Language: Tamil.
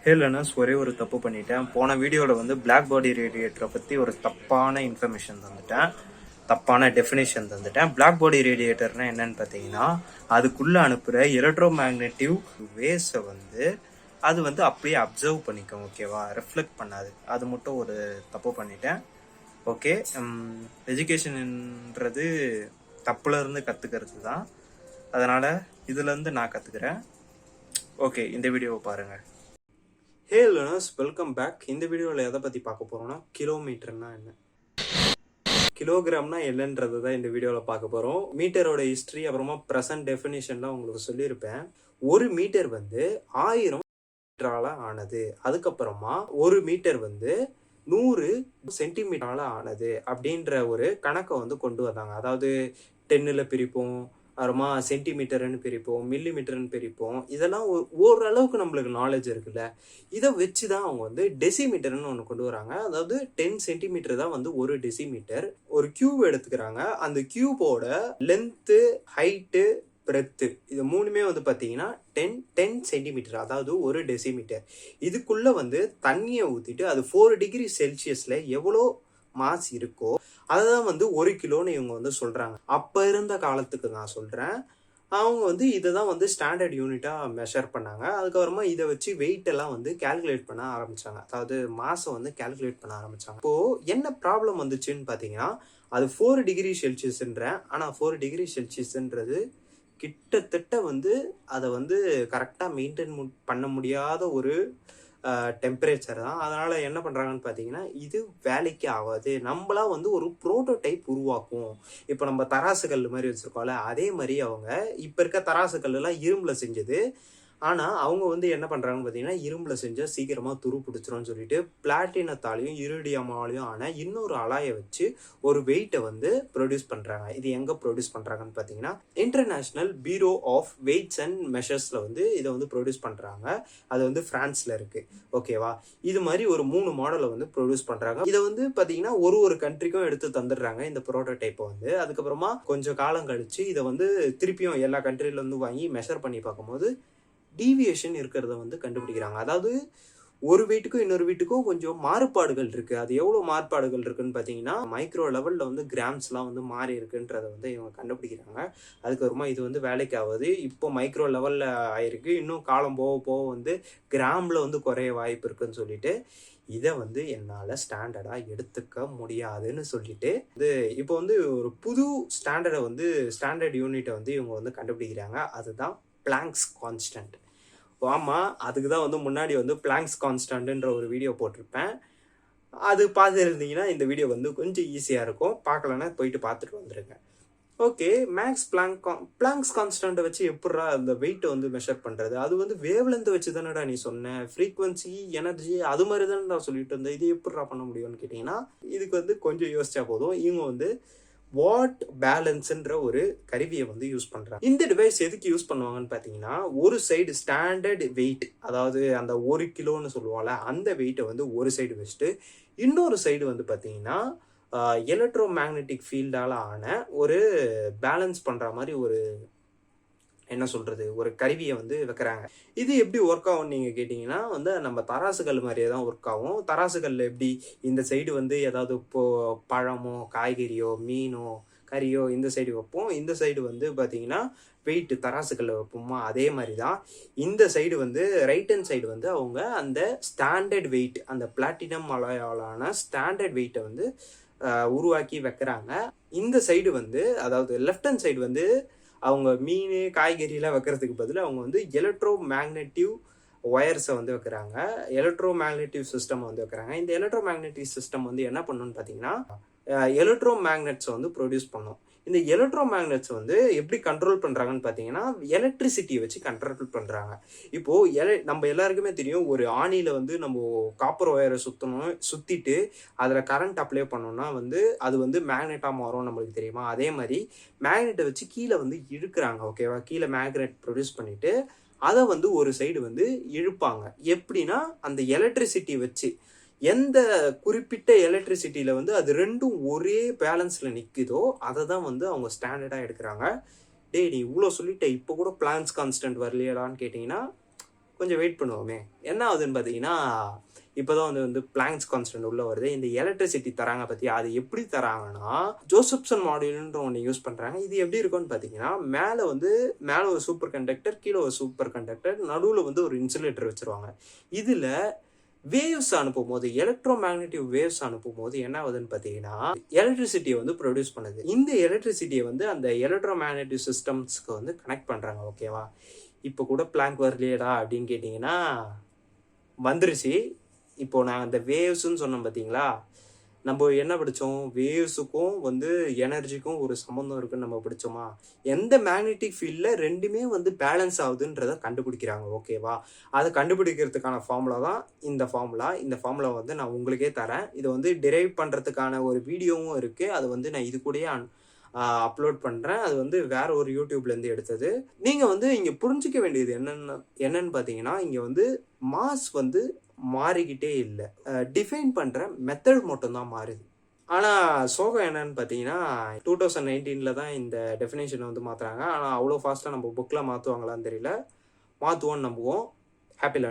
ஹே லேர்னர்ஸ், ஒரே ஒரு தப்பு பண்ணிட்டேன். போன வீடியோவில் வந்து பிளாக் பாடி ரேடியேட்டரை பற்றி ஒரு தப்பான இன்ஃபர்மேஷன் தந்துட்டேன், தப்பான டெஃபினேஷன் தந்துட்டேன். பிளாக் பாடி ரேடியேட்டர்னா என்னன்னு பார்த்தீங்கன்னா, அதுக்குள்ளே அனுப்புகிற எலக்ட்ரோ மேக்னெட்டிவ் வேஸை வந்து அது வந்து அப்படியே அப்சர்வ் பண்ணிக்கும், ஓகேவா, ரிஃப்ளெக்ட் பண்ணாது. அது மட்டும் ஒரு தப்பு பண்ணிட்டேன். ஓகே, எஜுகேஷன்ன்றது தப்புலேருந்து கற்றுக்கிறது தான். அதனால் இதுலேருந்து நான் கற்றுக்கிறேன். ஓகே, இந்த வீடியோவை பாருங்கள். ஹே லேர்னர்ஸ், வெல்கம் பேக். இந்த வீடியோவில் எதை பற்றி பார்க்க போகிறோம்னா, கிலோமீட்டர்னா என்ன, கிலோகிராம்னா என்னன்றது தான் இந்த வீடியோவில் பார்க்க போகிறோம். மீட்டரோட ஹிஸ்ட்ரி அப்புறமா ப்ரெசன்ட் டெஃபினிஷன்லாம் உங்களுக்கு சொல்லியிருப்பேன். ஒரு மீட்டர் வந்து 1000 மீட்டரால் ஆனது, அதுக்கப்புறமா ஒரு மீட்டர் வந்து 100 சென்டிமீட்டரால் ஆனது அப்படின்ற ஒரு கணக்கை வந்து கொண்டு வந்தாங்க. அதாவது 10ல் பிரிப்போம், அப்புறமா சென்டிமீட்டர்னு பிரிப்போம், மில்லிமீட்டர்னு பிரிப்போம். இதெல்லாம் ஓரளவுக்கு நம்மளுக்கு நாலேஜ் இருக்குல்ல. இதை வச்சு தான் அவங்க வந்து டெசிமீட்டர்னு ஒன்று கொண்டு வராங்க. அதாவது 10 சென்டிமீட்டர் தான் வந்து ஒரு டெசிமீட்டர். ஒரு கியூப் எடுத்துக்கிறாங்க. அந்த கியூபோட லென்த்து, ஹைட்டு, பிரெத்து, இது மூணுமே வந்து பார்த்தீங்கன்னா 10 சென்டிமீட்டர், அதாவது ஒரு டெசிமீட்டர். இதுக்குள்ளே வந்து தண்ணியை ஊற்றிட்டு அது 4 டிகிரி செல்சியஸில் எவ்வளோ மாஸ் இருக்கோ அதை தான் வந்து 1 கிலோன்னு இவங்க வந்து சொல்கிறாங்க. அப்போ இருந்த காலத்துக்கு நான் சொல்கிறேன். அவங்க வந்து இதை தான் வந்து ஸ்டாண்டர்ட் யூனிட்டாக மெஷர் பண்ணாங்க. அதுக்கப்புறமா இதை வச்சு வெயிட் எல்லாம் வந்து கால்குலேட் பண்ண ஆரம்பித்தாங்க. அதாவது மாசை வந்து கால்குலேட் பண்ண ஆரம்பித்தாங்க. இப்போது என்ன ப்ராப்ளம் வந்துச்சுன்னு பார்த்தீங்கன்னா, அது 4 டிகிரி செல்சியஸ்ன்றேன். ஆனால் 4 டிகிரி செல்சியஸ்ன்றது கிட்டத்தட்ட வந்து அதை வந்து கரெக்டாக மெயின்டைன் பண்ண முடியாத ஒரு டெம்பரேச்சர் தான். அதனால் என்ன பண்ணுறாங்கன்னு பார்த்தீங்கன்னா, இது வேலைக்கு ஆகாது, நம்மளாம் வந்து ஒரு ப்ரோட்டோடைப் உருவாக்கும். இப்போ நம்ம தராசு கல் மாதிரி வச்சுருக்கோம்ல, அதே மாதிரி அவங்க இப்போ இருக்க தராசு கல்லாம் இரும்பில் செஞ்சது. ஆனால் அவங்க வந்து என்ன பண்ணுறாங்கன்னு பார்த்தீங்கன்னா, இரும்பில் செஞ்சால் சீக்கிரமாக துரு பிடிச்சிரும்னு சொல்லிட்டு பிளாட்டினத்தாலையும் இரிடியமாலையும் ஆன இன்னொரு அலாயை வச்சு ஒரு வெயிட்டை வந்து ப்ரொடியூஸ் பண்ணுறாங்க. இது எங்கே ப்ரொடியூஸ் பண்ணுறாங்கன்னு பார்த்தீங்கன்னா, international bureau of weights and மெஷர்ஸில் வந்து இதை வந்து ப்ரொடியூஸ் பண்ணுறாங்க. அது வந்து ஃப்ரான்ஸில் இருக்குது, ஓகேவா. இது மாதிரி ஒரு 3 மாடலை வந்து ப்ரொடியூஸ் பண்ணுறாங்க. இதை வந்து பார்த்தீங்கன்னா ஒரு கண்ட்ரிக்கும் எடுத்து தந்துடுறாங்க இந்த ப்ரோட்டோடைப்பை வந்து. அதுக்கப்புறமா கொஞ்சம் காலம் கழித்து இதை வந்து திருப்பியும் எல்லா கண்ட்ரிலேருந்து வாங்கி மெஷர் பண்ணி பார்க்கும்போது டீவியேஷன் இருக்கிறத வந்து கண்டுபிடிக்கிறாங்க. அதாவது ஒரு வெயிட்டுக்கும் இன்னொரு வெயிட்டுக்கும் கொஞ்சம் மாறுபாடுகள் இருக்குது. அது எவ்வளோ மாறுபாடுகள் இருக்குன்னு பார்த்தீங்கன்னா, மைக்ரோ லெவலில் வந்து கிராம்ஸ்லாம் வந்து மாறி இருக்குன்றதை வந்து இவங்க கண்டுபிடிக்கிறாங்க. அதுக்கப்புறமா இது வந்து வேலைக்கு ஆகுது. இப்போ மைக்ரோ லெவலில் ஆயிருக்கு. இன்னும் காலம் போக போக வந்து கிராமில் வந்து குறைய வாய்ப்பு இருக்குன்னு சொல்லிட்டு இதை வந்து என்னால் ஸ்டாண்டர்டாக எடுத்துக்க முடியாதுன்னு சொல்லிட்டு இப்போ வந்து ஒரு புது ஸ்டாண்டர்ட் யூனிட்டை வந்து இவங்க வந்து கண்டுபிடிக்கிறாங்க. அதுதான் பிளாங்க்ஸ் கான்ஸ்டன்ட். ஆமாம், அதுக்கு தான் வந்து முன்னாடி வந்து பிளாங்க்ஸ் கான்ஸ்டன்ட்ன்ற ஒரு வீடியோ போட்டிருப்பேன். அது பார்த்துருந்தீங்கன்னா இந்த வீடியோ வந்து கொஞ்சம் ஈஸியாக இருக்கும். பார்க்கலன்னா போயிட்டு பார்த்துட்டு வந்துடுங்க. ஓகே, பிளாங்க்ஸ் கான்ஸ்டன்ட்டை வச்சு எப்படா அந்த வெயிட்டை வந்து மெஷர் பண்ணுறது? அது வந்து வேவ்லென்த்தை வச்சு தானடா நீ சொன்ன, ஃப்ரீக்வன்சி, எனர்ஜி, அது மாதிரி தானே நான் சொல்லிட்டு இருந்தேன். இது எப்படா பண்ண முடியும்னு கேட்டிங்கன்னா, இதுக்கு வந்து கொஞ்சம் யோசிச்சா போதும். இவங்க வந்து வாட் பேலன்ஸ்ன்ற ஒரு கருவியை வந்து யூஸ் பண்ணுறாங்க. இந்த டிவைஸ் எதுக்கு யூஸ் பண்ணுவாங்கன்னு பார்த்தீங்கன்னா, ஒரு சைடு ஸ்டாண்டர்ட் வெயிட், அதாவது அந்த 1 கிலோன்னு சொல்லுவாங்கல்ல, அந்த வெயிட்டை வந்து ஒரு சைடு வச்சுட்டு இன்னொரு சைடு வந்து பார்த்தீங்கன்னா எலக்ட்ரோ மேக்னெட்டிக் ஃபீல்டால் ஆன ஒரு பேலன்ஸ் பண்ணுற மாதிரி ஒரு என்ன சொல்கிறது, ஒரு கருவியை வந்து வைக்கிறாங்க. இது எப்படி ஒர்க் ஆகும்னு நீங்கள் கேட்டிங்கன்னா, வந்து நம்ம தராசுகள் மாதிரியே தான் ஒர்க் ஆகும். தராசுகளில் எப்படி இந்த சைடு வந்து ஏதாவது இப்போது பழமோ, காய்கறியோ, மீனோ, கறியோ இந்த சைடு வைப்போம், இந்த சைடு வந்து பார்த்திங்கன்னா வெயிட்டு தராசுகளில் வைப்போமா, அதே மாதிரி தான் இந்த சைடு வந்து ரைட் ஹேண்ட் சைடு வந்து அவங்க அந்த ஸ்டாண்டர்ட் வெயிட், அந்த பிளாட்டினம் அலாயாலான ஸ்டாண்டர்ட் வெயிட்டை வந்து உருவாக்கி வைக்கிறாங்க. இந்த சைடு வந்து, அதாவது லெஃப்ட் ஹேண்ட் சைடு வந்து அவங்க மீன், காய்கறியெலாம் வைக்கிறதுக்கு பதில் அவங்க வந்து எலக்ட்ரோ மேக்னெட்டிவ் ஒயர்ஸை வந்து வைக்கிறாங்க, எலக்ட்ரோ மேக்னெட்டிவ் சிஸ்டம் வந்து வைக்கிறாங்க. இந்த எலக்ட்ரோ மேக்னெட்டிவ் சிஸ்டம் வந்து என்ன பண்ணணும்னு பார்த்தீங்கன்னா, எலக்ட்ரோ மேக்னெட்ஸை வந்து ப்ரொடியூஸ் பண்ணும். இந்த எலக்ட்ரோ மேக்னெட்ஸ் வந்து எப்படி கண்ட்ரோல் பண்ணுறாங்கன்னு பார்த்தீங்கன்னா, எலக்ட்ரிசிட்டியை வச்சு கண்ட்ரோல் பண்ணுறாங்க. இப்போது நம்ம எல்லாருக்குமே தெரியும், ஒரு ஆணியில் வந்து நம்ம காப்பர் ஒயரை சுற்றிட்டு அதில் கரண்ட் அப்ளை பண்ணோம்னா வந்து அது வந்து மேக்னெட்டாக மாறும், நம்மளுக்கு தெரியுமா. அதே மாதிரி மேக்னெட்டை வச்சு கீழே வந்து இழுக்கிறாங்க, ஓகேவா. கீழே மேக்னெட் ப்ரொடியூஸ் பண்ணிவிட்டு அதை வந்து ஒரு சைடு வந்து இழுப்பாங்க. எப்படின்னா, அந்த எலக்ட்ரிசிட்டி வச்சு எந்த குறிப்பிட்ட எலக்ட்ரிசிட்டியில் வந்து அது ரெண்டும் ஒரே பேலன்ஸில் நிற்குதோ அதை தான் வந்து அவங்க ஸ்டாண்டர்டாக எடுக்கிறாங்க. டேய், நீ இவ்வளோ சொல்லிட்ட, இப்போ கூட பிளாங்க்ஸ் கான்ஸ்டன்ட் வரலையடான்னு கேட்டிங்கன்னா கொஞ்சம் வெயிட் பண்ணுவோமே. என்ன ஆகுதுன்னு பார்த்தீங்கன்னா, இப்போ தான் வந்து பிளாங்க்ஸ் கான்ஸ்டன்ட் உள்ள வருது. இந்த எலக்ட்ரிசிட்டி தராங்க பார்த்தியா, அது எப்படி தராங்கன்னா, ஜோசப்சன் மாடியூல்ன்ற ஒன்று யூஸ் பண்ணுறாங்க. இது எப்படி இருக்கும்னு பார்த்தீங்கன்னா, மேலே ஒரு சூப்பர் கண்டக்டர், கீழே ஒரு சூப்பர் கண்டக்டர், நடுவில் வந்து ஒரு இன்சுலேட்டர் வச்சுருவாங்க. இதில் வேவ்ஸ் அனுப்பும்போது, எலக்ட்ரோ மேக்னெட்டிக் வேவ்ஸ் அனுப்பும்போது என்ன ஆகுதுன்னு பார்த்தீங்கன்னா, எலக்ட்ரிசிட்டியை வந்து ப்ரொடியூஸ் பண்ணுது. இந்த எலக்ட்ரிசிட்டியை வந்து அந்த எலக்ட்ரோ மேக்னெட்டிக் சிஸ்டம்ஸ்க்கு வந்து கனெக்ட் பண்ணுறாங்க. ஓகேவா? இப்போ கூட பிளாங்க் வரலையேடா அப்படின்னு கேட்டிங்கன்னா, வந்துருச்சு. இப்போ நான் அந்த வேவ்ஸ்ன்னு சொன்னேன் பார்த்தீங்களா, நம்ம என்ன படித்தோம், வேவ்ஸுக்கும் வந்து எனர்ஜிக்கும் ஒரு சம்மந்தம் இருக்குன்னு நம்ம படித்தோமா. எந்த மேக்னெட்டிக் ஃபீல்டில் ரெண்டுமே வந்து பேலன்ஸ் ஆகுதுன்றதை கண்டுபிடிக்கிறாங்க. ஓகேவா? அதை கண்டுபிடிக்கிறதுக்கான ஃபார்முலா தான் இந்த ஃபார்முலா. இந்த ஃபார்முலா வந்து நான் உங்களுக்கே தரேன். இதை வந்து டிரைவ் பண்ணுறதுக்கான ஒரு வீடியோவும் இருக்குது. அது வந்து நான் இது கூடயே அப்லோட் பண்ணுறேன். அது வந்து வேற ஒரு யூடியூப்லேருந்து எடுத்தது. நீங்கள் வந்து இங்கே புரிஞ்சிக்க வேண்டியது என்னன்னு பார்த்தீங்கன்னா, இங்கே வந்து மாஸ் வந்து மாறிக்கிட்டே இல்லை. டிஃபைன் பண்ணுற மெத்தட் மட்டும்தான் மாறுது. ஆனால் சோகம் என்னன்னு பார்த்தீங்கன்னா, 2019 தான் இந்த டெஃபினேஷனை வந்து மாற்றுறாங்க. ஆனால் அவ்வளோ ஃபாஸ்ட்டாக நம்ம புக்கில் மாற்றுவாங்களான்னு தெரியல. மாற்றுவோன்னு நம்புவோம். Happy learning.